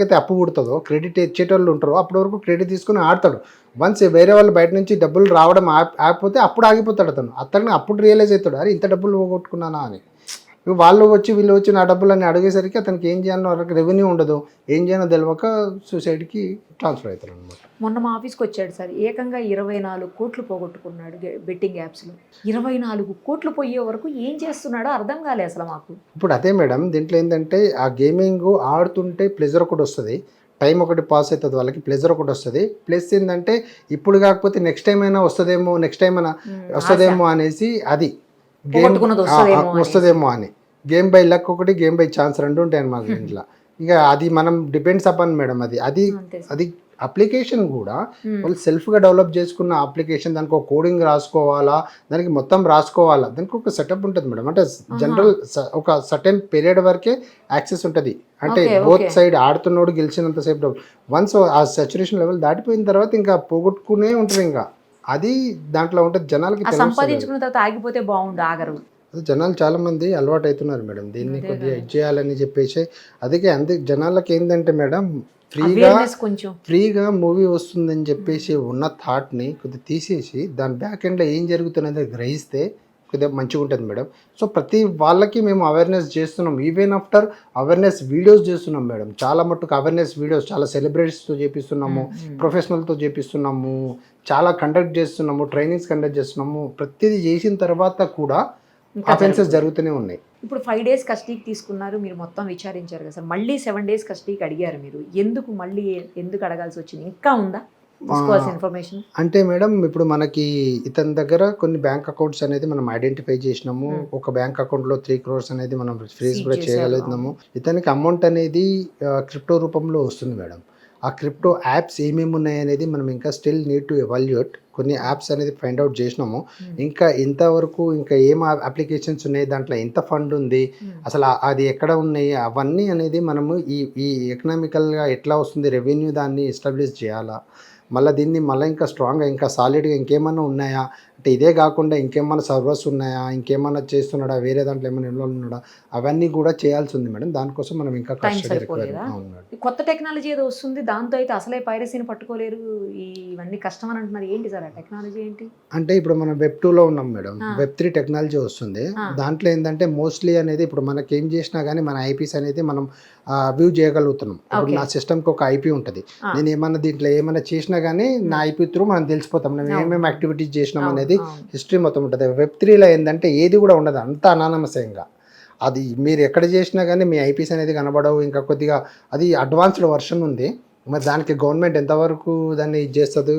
అయితే అప్పు పుడుతుందో, క్రెడిట్ ఇచ్చేటోళ్ళు ఉంటారో అప్పటి వరకు క్రెడిట్ తీసుకుని ఆడతాడు. వన్స్ వేరే వాళ్ళు బయట నుంచి డబ్బులు రావడం ఆగిపోతే అప్పుడు ఆగిపోతాడు అతను అప్పుడు రియలైజ్ అవుతాడు, అరే ఇంత డబ్బులు పోగొట్టుకున్నానా అని. వీళ్ళు వచ్చి నా డబ్బులని అడిగేసరికి అతనికి ఏం చేయాలో వాళ్ళకి రెవెన్యూ ఉండదు, ఏం చేయాలో తెలియక సూసైడ్కి ట్రాన్స్ఫర్ అవుతారు అనమాట. మొన్న మా ఆఫీస్కి వచ్చాడు సార్, ఏకంగా 24 కోట్లు పోగొట్టుకున్నాడు బెట్టింగ్ యాప్స్లో. 24 కోట్లు పోయే వరకు ఏం చేస్తున్నాడో అర్థం కాలే అసలు మాకు. ఇప్పుడు అదే మేడం, దీంట్లో ఏంటంటే ఆ గేమింగ్ ఆడుతుంటే ప్లెజర్ ఒకటి వస్తుంది, టైం ఒకటి పాస్ అవుతుంది, వాళ్ళకి ప్లెజర్ ఒకటి వస్తుంది. ప్లస్ ఏంటంటే ఇప్పుడు కాకపోతే నెక్స్ట్ టైం అయినా వస్తుందేమో అనేసి అది గేమ్ వస్తుందేమో అని. గేమ్ బై లక్ ఒకటి, గేమ్ బై ఛాన్స్ రెండు ఉంటాయి అన్నమాట ఇంట్లో. ఇక అది మనం డిపెండ్స్ అపాన్ మేడం. అది అప్లికేషన్ కూడా వాళ్ళు సెల్ఫ్గా డెవలప్ చేసుకున్న అప్లికేషన్. దానికి ఒక కోడింగ్ రాసుకోవాలా, దానికి మొత్తం రాసుకోవాలా, దానికి ఒక సెటప్ ఉంటుంది మేడం. అంటే జనరల్ ఒక సర్టెన్ పీరియడ్ వరకే యాక్సెస్ ఉంటుంది. అంటే బోత్ సైడ్ ఆడుతున్నోడు గెలిచినంత సేపు డబ్బులు. వన్స్ ఆ సాచురేషన్ లెవెల్ దాటిపోయిన తర్వాత ఇంకా పోగొట్టుకునే ఉంటారు. ఇంకా అది దాంట్లో ఉంటుంది. జనాలకి సంపాదించుకున్న తర్వాత ఆగిపోతే బాగుండు, ఆగరు. జనాలు చాలా మంది అలవాటు అవుతున్నారు మేడం దీన్ని కొద్దిగా ఎడ్ చేయాలని చెప్పేసి. అందుకే జనాలకి ఏంటంటే మేడం, ఫ్రీగా మూవీ వస్తుందని చెప్పేసి ఉన్న థాట్ని కొద్దిగా తీసేసి దాని బ్యాక్ ఎండ్లో ఏం జరుగుతున్నది గ్రహిస్తే కొద్దిగా మంచిగా ఉంటుంది మేడం. సో ప్రతి వాళ్ళకి మేము అవేర్నెస్ చేస్తున్నాం. ఈవెన్ ఆఫ్టర్ అవేర్నెస్ వీడియోస్ చేస్తున్నాం మేడం. చాలా మట్టుకు అవేర్నెస్ వీడియోస్ చాలా సెలబ్రిటీస్తో చేపిస్తున్నాము, ప్రొఫెషనల్తో చేపిస్తున్నాము, చాలా కండక్ట్ చేస్తున్నాము, ట్రైనింగ్స్ కండక్ట్ చేస్తున్నాము. ప్రతిదీ చేసిన తర్వాత కూడా అఫెన్సెస్ జరుగుతూనే ఉన్నాయి. ఇప్పుడు 5 days కస్టడీకి తీసుకున్నారు, మీరు మొత్తం విచారించారు కదా సార్. మళ్ళీ 7 days కస్టడీకి అడిగారు మీరు. ఎందుకు అడగాల్సి వచ్చింది? ఇంకా ఉందా తీసుకోవాల్సిన ఇన్ఫర్మేషన్? అంటే మేడం, ఇప్పుడు మనకి ఇతని దగ్గర కొన్ని బ్యాంక్ అకౌంట్స్ అనేది మనం ఐడెంటిఫై చేసినాము. ఒక బ్యాంక్ అకౌంట్లో 3 crores అనేది మనం ఫ్రీజ్ కూడా చేయగలుగుతున్నాము. ఇతనికి అమౌంట్ అనేది క్రిప్టో రూపంలో వస్తుంది మేడం. ఆ క్రిప్టో యాప్స్ ఏమేమి ఉన్నాయి అనేది మనం ఇంకా స్టిల్ నీడ్ టు ఎవాల్యుయేట్. కొన్ని యాప్స్ అనేది ఫైండ్ అవుట్ చేసినాము. ఇంకా ఎంతవరకు ఇంకా ఏం అప్లికేషన్స్ ఉన్నాయి, దాంట్లో ఎంత ఫండ్ ఉంది, అసలు అది ఎక్కడ ఉన్నాయి, అవన్నీ అనేది మనము ఈ ఎకనామికల్గా ఎట్లా వస్తుంది రెవెన్యూ, దాన్ని ఎస్టాబ్లిష్ చేయాలా. మళ్ళీ దీన్ని ఇంకా స్ట్రాంగ్గా ఇంకా సాలిడ్గా ఇంకేమన్నా ఉన్నాయా, అంటే ఇదే కాకుండా ఇంకేమైనా సర్వర్స్ ఉన్నాయా, ఇంకేమైనా చేస్తున్నాడా, వేరే దాంట్లో ఏమైనా ఇన్వాల్వ్ ఉన్నాడా, అవన్నీ కూడా చేయాల్సి ఉంది మేడం. దానికోసం మనం ఇంకా కొత్త టెక్నాలజీ ఏదో వస్తుంది, దాంతో అయితే అసలే పైరసీని పట్టుకోలేరు, ఇవన్నీ కష్టం అని అంటున్నారు. ఏంటి సార్ ఆ టెక్నాలజీ ఏంటి? అంటే ఇప్పుడు మనం Web 2లో ఉన్నాం మేడం. Web 3 టెక్నాలజీ వస్తుంది. దాంట్లో ఏంటంటే మోస్ట్లీ అనేది ఇప్పుడు మనకి ఏం చేసినా కానీ మన ఐపీస్ అనేది మనం వ్యూ చేయగలుగుతున్నాం. ఇప్పుడు నా సిస్టమ్కి ఒక ఐపీ ఉంటుంది. నేను ఏమన్నా దీంట్లో ఏమైనా చేసినా కానీ నా ఐపీ త్రూ మనం తెలిసిపోతాం మనం ఏమేమి యాక్టివిటీస్ చేసినాం అనేది హిస్టరీ మొత్తం ఉంటుంది. Web 3లో ఏంటంటే ఏది కూడా ఉండదు, అంత అనానమస్యంగా. అది మీరు ఎక్కడ చేసినా కానీ మీ ఐపీస్ అనేది కనబడవు. ఇంకా కొద్దిగా అది అడ్వాన్స్డ్ వర్షన్ ఉంది. మరి దానికి గవర్నమెంట్ ఎంతవరకు దాన్ని చేస్తుంది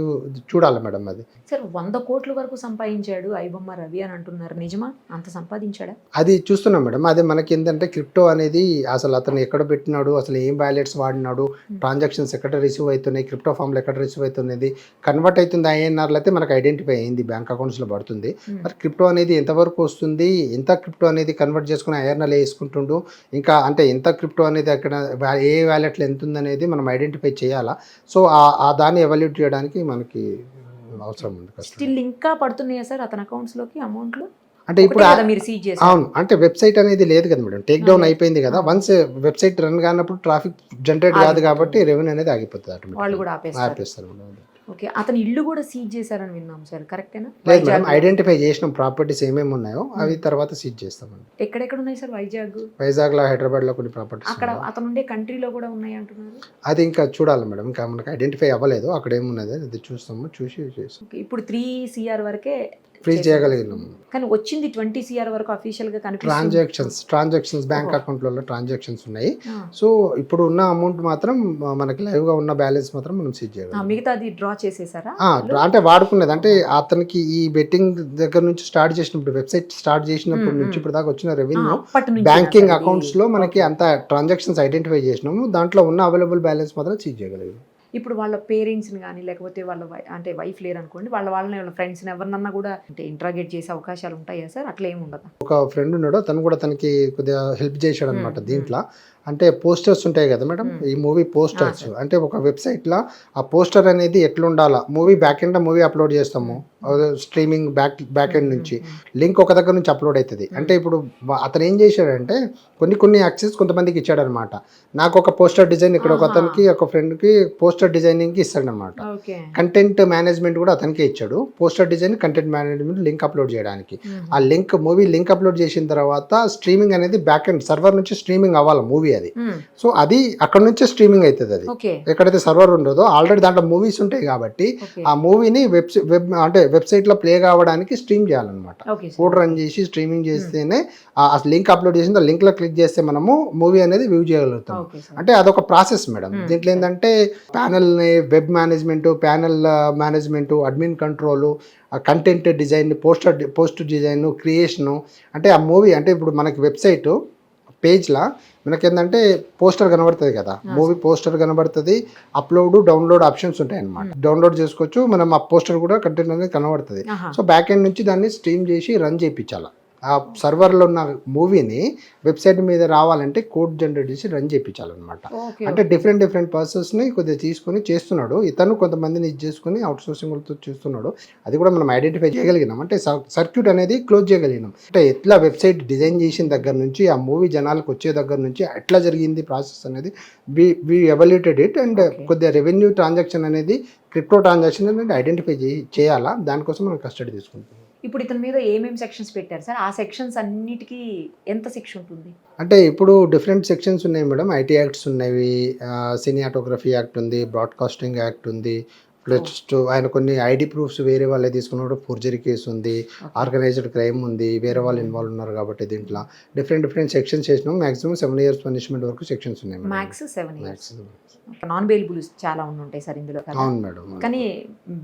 చూడాలి మేడం. అది సార్ 100 కోట్ల వరకు సంపాదించాడు ఐబొమ్మ రవి అని అంటున్నారు, నిజమా? అంత సంపాదించాడా? అది చూస్తున్నాం మేడం. అదే మనకి ఏంటంటే క్రిప్టో అనేది అసలు అతను ఎక్కడ పెట్టినాడు, అసలు ఏం వ్యాలెట్స్ వాడినాడు, ట్రాన్సాక్షన్స్ ఎక్కడ రిసీవ్ అవుతున్నాయి, క్రిప్టో ఫామ్లో ఎక్కడ రిసీవ్ అవుతున్నది, కన్వర్ట్ అవుతుంది ఐఎన్ఆర్లో అయితే మనకు ఐడెంటిఫై అయింది, బ్యాంక్ అకౌంట్స్లో పడుతుంది. మరి క్రిప్టో అనేది ఎంతవరకు వస్తుంది, ఎంత క్రిప్టో అనేది కన్వర్ట్ చేసుకుని ఐఎన్ఆర్లో వేసుకుంటుండు, ఇంకా అంటే ఎంత క్రిప్టో అనేది అక్కడ ఏ వ్యాలెట్లో ఎంత ఉందనేది మనం ఐడెంటిఫై చేయాలా. సో ఆ దాన్ని ఎవాల్యూట్ చేయడానికి మనకి అవసరం ఉంది. స్టిల్ ఇంకా పడుతున్నాయా సార్ అతని అకౌంట్స్లోకి అమౌంట్లు? అంటే ఇప్పుడు అవును, అంటే వెబ్సైట్ అనేది లేదు కదా మేడం, టేక్ డౌన్ అయిపోయింది కదా. వన్స్ వెబ్సైట్ రన్ కానప్పుడు ట్రాఫిక్ జనరేట్ కాదు కాబట్టి రెవెన్యూ అనేది ఆగిపోతుంది, వాళ్ళు కూడా ఆపేస్తారు. ఓకే, అతని ఇల్లు కూడా సీజ్ చేశారని విన్నాం సార్, కరెక్టేనా? లేదు మేడం, ఐడెంటిఫై చేసిన ప్రాపర్టీస్ ఏమేమి ఉన్నాయో అవి తర్వాత సీజ్ చేస్తామండి. ఎక్కడెక్కడ ఉన్నాయి సార్? వైజాగ్లో, హైదరాబాద్లో కొన్ని ప్రాపర్టీస్. అక్కడ అతను ఉండే కంట్రీలో కూడా ఉన్నాయి అంటున్నారు. అది ఇంకా చూడాలి మేడం, ఇంకా మనకు ఐడెంటిఫై అవ్వలేదు అక్కడ ఏమున్నది, అది చూస్తాము, చూసి చేస్తాం. ఇప్పుడు 3 CR వరకే ఫ్రీజ్ చేయగలిగినాము. కానీ వచ్చింది 20 CR వరకు అఫీషియల్ గా కనిపిస్తుంది. ట్రాన్సాక్షన్స్ బ్యాంక్ అకౌంట్లలో ట్రాన్సాక్షన్స్ ఉన్నాయి. సో ఇప్పుడు ఉన్న అమౌంట్ మాత్రం మనకి లైవ్ గా ఉన్న బ్యాలెన్స్ మాత్రం మనం సీజ్ చేయగలం. మిగతాది డ్రా చేసేసారా? అంటే వాడుకునేది అంటే అతనికి ఈ బెట్టింగ్ దగ్గర నుంచి స్టార్ట్ చేసినప్పుడు, వెబ్సైట్ స్టార్ట్ చేసినప్పటి నుంచి ఇప్పుడు దాకా వచ్చిన రెవెన్యూ బ్యాంకింగ్ అకౌంట్స్ లో మనకి అంత ట్రాన్సాక్షన్స్ ఐడెంటిఫై చేసినాము. దాంట్లో ఉన్న అవైలబుల్ బ్యాలెన్స్ మాత్రం సీజ్ చేయగలిగాము. ఇప్పుడు వాళ్ళ పేరెంట్స్ని కానీ లేకపోతే వాళ్ళ అంటే వైఫ్ లేరు అనుకోండి, వాళ్ళని వాళ్ళ ఫ్రెండ్స్ని ఎవరినన్నా కూడా అంటే ఇంట్రాగేట్ చేసే అవకాశాలు ఉంటాయా సార్? అట్లా ఏమి ఉండదా? ఒక ఫ్రెండ్ ఉన్నాడు, తను కూడా తనకి కొద్దిగా హెల్ప్ చేశాడు అనమాట దీంట్లో. అంటే పోస్టర్స్ ఉంటాయి కదా మేడం, ఈ మూవీ పోస్టర్స్ అంటే ఒక వెబ్సైట్లో ఆ పోస్టర్ అనేది ఎట్లా ఉండాలా, movie back end movie upload చేస్తాము స్ట్రీమింగ్ బ్యాక్ ఎండ్ నుంచి, లింక్ ఒక దగ్గర నుంచి అప్లోడ్ అవుతుంది. అంటే ఇప్పుడు అతను ఏం చేశాడంటే కొన్ని యాక్సెస్ కొంతమందికి ఇచ్చాడనమాట. నాకు ఒక పోస్టర్ డిజైన్ ఇక్కడ ఒక అతనికి ఒక ఫ్రెండ్కి పోస్టర్ డిజైనింగ్కి ఇస్తాడనమాట. కంటెంట్ మేనేజ్మెంట్ కూడా అతనికే ఇచ్చాడు. Poster design, content management, link upload చేయడానికి. ఆ మూవీ లింక్ అప్లోడ్ చేసిన తర్వాత స్ట్రీమింగ్ అనేది బ్యాక్ ఎండ్ సర్వర్ నుంచి స్ట్రీమింగ్ అవ్వాలి మూవీ అది. సో అది అక్కడ నుంచే స్ట్రీమింగ్ అవుతుంది. అది ఎక్కడైతే సర్వర్ ఉండదో ఆల్రెడీ దాంట్లో మూవీస్ ఉంటాయి కాబట్టి ఆ మూవీని వెబ్సైట్ లో ప్లే కావడానికి స్ట్రీమ్ చేయాలన్నమాట. కోడ్ రన్ చేసి స్ట్రీమింగ్ చేస్తేనే ఆ లింక్ అప్లోడ్ చేసిన లింక్ లో క్లిక్ చేస్తే మనము మూవీ అనేది వ్యూ చేయగలుగుతాం. అంటే అదొక ప్రాసెస్ మేడం. దీంట్లో ఏంటంటే panel web management, admin control, content design, post design, creation. అంటే ఆ మూవీ అంటే ఇప్పుడు మనకి వెబ్సైట్ పేజ్లో మనకేంటంటే పోస్టర్ కనబడుతుంది కదా, మూవీ పోస్టర్ కనబడుతుంది, అప్లోడ్ డౌన్లోడ్ ఆప్షన్స్ ఉంటాయి అన్నమాట. డౌన్లోడ్ చేసుకోవచ్చు మనం, ఆ పోస్టర్ కూడా కంటెంట్ అనేది కనబడుతుంది. సో బ్యాక్ ఎండ్ నుంచి దాన్ని స్ట్రీమ్ చేసి రన్ చేయించాలి. ఆ సర్వర్లో ఉన్న మూవీని వెబ్సైట్ మీద రావాలంటే కోడ్ జనరేట్ చేసి రన్ చేయించాలన్నమాట. అంటే డిఫరెంట్ పర్సన్స్ని కొద్దిగా తీసుకుని చేస్తున్నాడు ఇతను, కొంతమందిని ఇది చేసుకుని అవుట్ సోర్సింగ్తో చేస్తున్నాడు. అది కూడా మనం ఐడెంటిఫై చేయగలిగినాం. అంటే సర్క్యూట్ అనేది క్లోజ్ చేయగలిగినాం. అంటే ఎట్లా వెబ్సైట్ డిజైన్ చేసిన దగ్గర నుంచి ఆ మూవీ జనాలకు వచ్చే దగ్గర నుంచి ఎట్లా జరిగింది ప్రాసెస్ అనేది వి ఎవాల్యుయేటెడ్ ఇట్. అండ్ కొద్దిగా రెవెన్యూ ట్రాన్సాక్షన్ అనేది, క్రిప్టో ట్రాన్సాక్షన్ అనేది ఐడెంటిఫై చేయాలా, దానికోసం మనం కస్టడీ తీసుకుంటాం. ఇప్పుడు ఇతని మీద ఏమేమి సెక్షన్స్ పెట్టారు సార్? ఆ సెక్షన్స్ అన్నిటికీ ఎంత శిక్ష ఉంటుంది? అంటే ఇప్పుడు డిఫరెంట్ సెక్షన్స్ ఉన్నాయి మేడం. ఐటీ యాక్ట్స్ ఉన్నాయి, సినిమాటోగ్రఫీ యాక్ట్ ఉంది, బ్రాడ్కాస్టింగ్ యాక్ట్ ఉంది, ప్లస్ ఆయన కొన్ని ఐడి ప్రూఫ్స్ వేరే వాళ్ళే తీసుకున్నప్పుడు ఫోర్జరీ కేసు ఉంది, ఆర్గనైజ్డ్ క్రైమ్ ఉంది, వేరే వాళ్ళు ఇన్వాల్వ్ ఉన్నారు కాబట్టి దీంట్లో డిఫరెంట్ సెక్షన్స్ చేసినాం. మాక్సిమం 7 years పనిష్మెంట్ వరకు సెక్షన్స్ ఉన్నాయి. Max 7 years. నాన్ బెయిలబుల్ చాలా ఉంటాయి సార్ ఇందులో. అవును మేడం. కానీ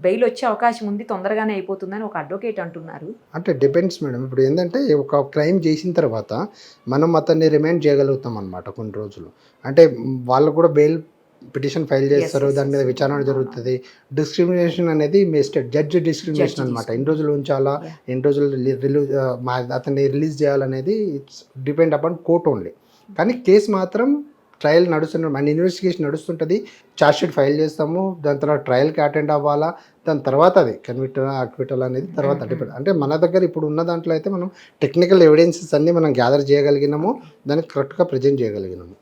బెయిల్ వచ్చే అవకాశం ఉంది, తొందరగానే అయిపోతుందని ఒక అడ్వకేట్ అంటున్నారు. అంటే డిపెండ్స్ మేడం. ఇప్పుడు ఏంటంటే ఒక క్రైమ్ చేసిన తర్వాత మనం అతన్ని రిమైండ్ చేయగలుగుతాం అన్నమాట కొన్ని రోజులు. అంటే వాళ్ళు కూడా బెయిల్ పిటిషన్ ఫైల్ చేస్తారు, దాని మీద విచారణ జరుగుతుంది. డిస్క్రిమినేషన్ అనేది జడ్జి డిస్క్రిమినేషన్ అనమాట. ఎన్ని రోజులు ఉంచాలా, ఎన్ని రోజులు అతన్ని రిలీజ్ చేయాలనేది it's depend upon court only. కానీ కేసు మాత్రం ట్రయల్ నడుస్తున్న, మన ఇన్వెస్టిగేషన్ నడుస్తుంటుంది, ఛార్జ్షీట్ ఫైల్ చేస్తాము, దాని తర్వాత ట్రయల్కి అటెండ్ అవ్వాలా, దాని తర్వాత అది అక్విటల్ అనేది తర్వాత డిపెండ్. అంటే మన దగ్గర ఇప్పుడు ఉన్న దాంట్లో అయితే మనం టెక్నికల్ ఎవిడెన్సెస్ అన్నీ మనం గ్యాదర్ చేయగలిగినాము, దాన్ని కరెక్ట్గా ప్రజెంట్ చేయగలిగినాము.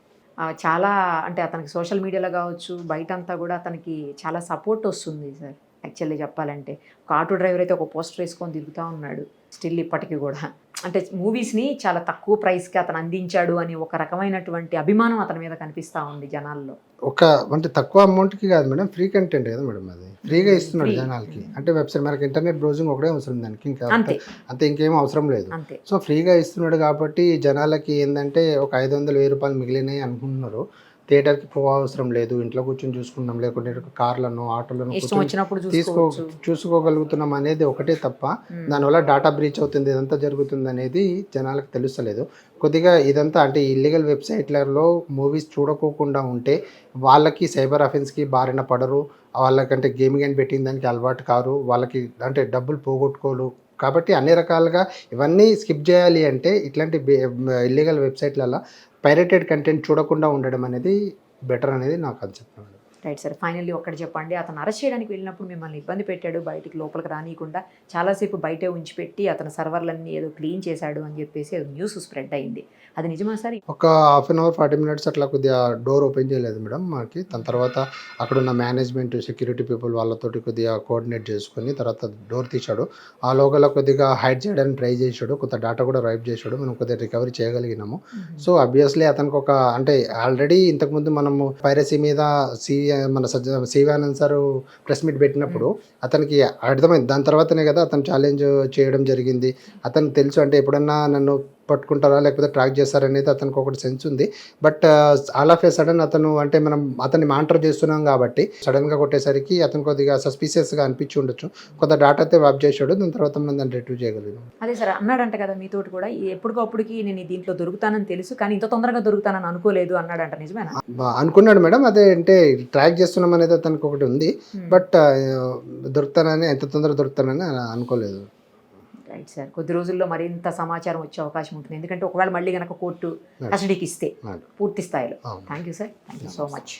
చాలా అంటే అతనికి సోషల్ మీడియాలో కావచ్చు, బయట అంతా కూడా అతనికి చాలా సపోర్ట్ వస్తుంది సార్. యాక్చువల్లీ చెప్పాలంటే ఒక ఆటో డ్రైవర్ అయితే ఒక పోస్టర్ వేసుకొని తిరుగుతూ ఉన్నాడు స్టిల్ ఇప్పటికీ కూడా. అంటే మూవీస్ని చాలా తక్కువ ప్రైస్కి అతను అందించాడు అని ఒక రకమైనటువంటి అభిమానం అతని మీద కనిపిస్తూ ఉంది జనాల్లో. అంటే తక్కువ అమౌంట్కి కాదు మేడం, ఫ్రీ కంటెంట్ కదా మేడం, అది ఫ్రీగా ఇస్తున్నాడు జనాలకి. అంటే వెబ్సైట్ మనకి ఇంటర్నెట్ బ్రౌజింగ్ ఒకటే అవసరం దానికి, ఇంకా అంతే ఇంకేం అవసరం లేదు. సో ఫ్రీగా ఇస్తున్నాడు కాబట్టి జనాలకి ఏంటంటే ఒక 500-1000 రూపాయలు మిగిలినాయి అనుకుంటున్నారు. థియేటర్కి అవసరం లేదు, ఇంట్లో కూర్చొని చూసుకుంటాం, లేకుంటే కార్లను ఆటోలను చూసుకోగలుగుతున్నాం అనేది ఒకటే తప్ప దానివల్ల డాటా బ్రీచ్ అవుతుంది, ఇదంతా జరుగుతుంది అనేది జనాలకు తెలుస్తలేదు. కొద్దిగా ఇదంతా అంటే ఇల్లీగల్ వెబ్సైట్లలో మూవీస్ చూడకోకుండా ఉంటే వాళ్ళకి సైబర్ అఫెన్స్కి బారిన పడరు, వాళ్ళకంటే గేమింగ్ అని పెట్టిన దానికి అలవాటు కారు, వాళ్ళకి అంటే డబ్బులు పోగొట్టుకోరు. కాబట్టి అన్ని రకాలుగా ఇవన్నీ స్కిప్ చేయాలి అంటే ఇట్లాంటి ఇల్లీగల్ వెబ్సైట్లలో పైరేటెడ్ కంటెంట్ చూడకుండా ఉండడం అనేది బెటర్ అనేది నా కాన్సెప్ట్. రైట్ సార్, ఫైనల్లీ ఒక్కటి చెప్పండి. అతను అరెస్ట్ చేయడానికి వెళ్ళినప్పుడు మిమ్మల్ని ఇబ్బంది పెట్టాడు, బయటికి లోపలికి రానియకుండా చాలాసేపు బయటే ఉంచిపెట్టి అతని సర్వర్లన్నీ ఏదో క్లీన్ చేశాడు అని చెప్పేసి ఏదో న్యూస్ స్ప్రెడ్ అయింది, అది నిజమా సార్? ఒక 1/2 hour 40 minutes అట్లా కొద్దిగా డోర్ ఓపెన్ చేయలేదు మేడం మాకి. దాని తర్వాత అక్కడ ఉన్న మేనేజ్మెంట్, సెక్యూరిటీ పీపుల్ వాళ్ళతోటి కొద్దిగా కోఆర్డినేట్ చేసుకుని తర్వాత డోర్ తీశాడు. ఆ లోగల కొద్దిగా హైడ్ చేయడానికి ట్రై చేశాడు, కొంత డేటా కూడా రైప్ చేశాడు, మనం కొద్దిగా రికవరీ చేయగలిగినాము. సో అబ్వియస్లీ అతనికి ఒక అంటే ఆల్రెడీ ఇంతకుముందు మనము పైరసీ మీద CI మన శివానంద్ సార్ ప్రెస్ మీట్ పెట్టినప్పుడు అతనికి అర్థమైంది. దాని తర్వాతనే కదా అతను ఛాలెంజ్ చేయడం జరిగింది. అతనికి తెలుసు అంటే ఎప్పుడన్నా నన్ను పట్టుకుంటారా లేకపోతే ట్రాక్ చేస్తారనేది అతనికి ఒకటి సెన్స్ ఉంది. But all of A sudden అతను అంటే మనం అతన్ని మానిటర్ చేస్తున్నాం కాబట్టి సడన్గా కొట్టేసరికి అతను కొద్దిగా సస్పీషియస్గా అనిపించి ఉండొచ్చు. కొంత డాటా అయితే వాప్ చేశాడు. దాని తర్వాత మనం దాన్ని రిట్రీవ్ చేయగలిగాం. అదే సార్ అన్నాడంట కదా మీతోటి కూడా ఎప్పటికప్పుడుకి నేను దీంట్లో దొరుకుతానని తెలుసు కానీ ఇంత తొందరగా దొరుకుతానని అనుకోలేదు అన్నాడంట. నిజమేనా? అనుకున్నాడు మేడం. అదే అంటే ట్రాక్ చేస్తున్నాం అనేది అతనికి ఒకటి ఉంది. బట్ దొరుకుతానని ఎంత తొందరగా దొరుకుతానని అనుకోలేదు. Right sir. కొద్ది రోజుల్లో మరింత సమాచారం వచ్చే అవకాశం ఉంటుంది. ఎందుకంటే ఒకవేళ మళ్ళీ కనుక కోర్టు కస్టడీకి ఇస్తే పూర్తి స్థాయిలో. Thank you sir. Thank you so much.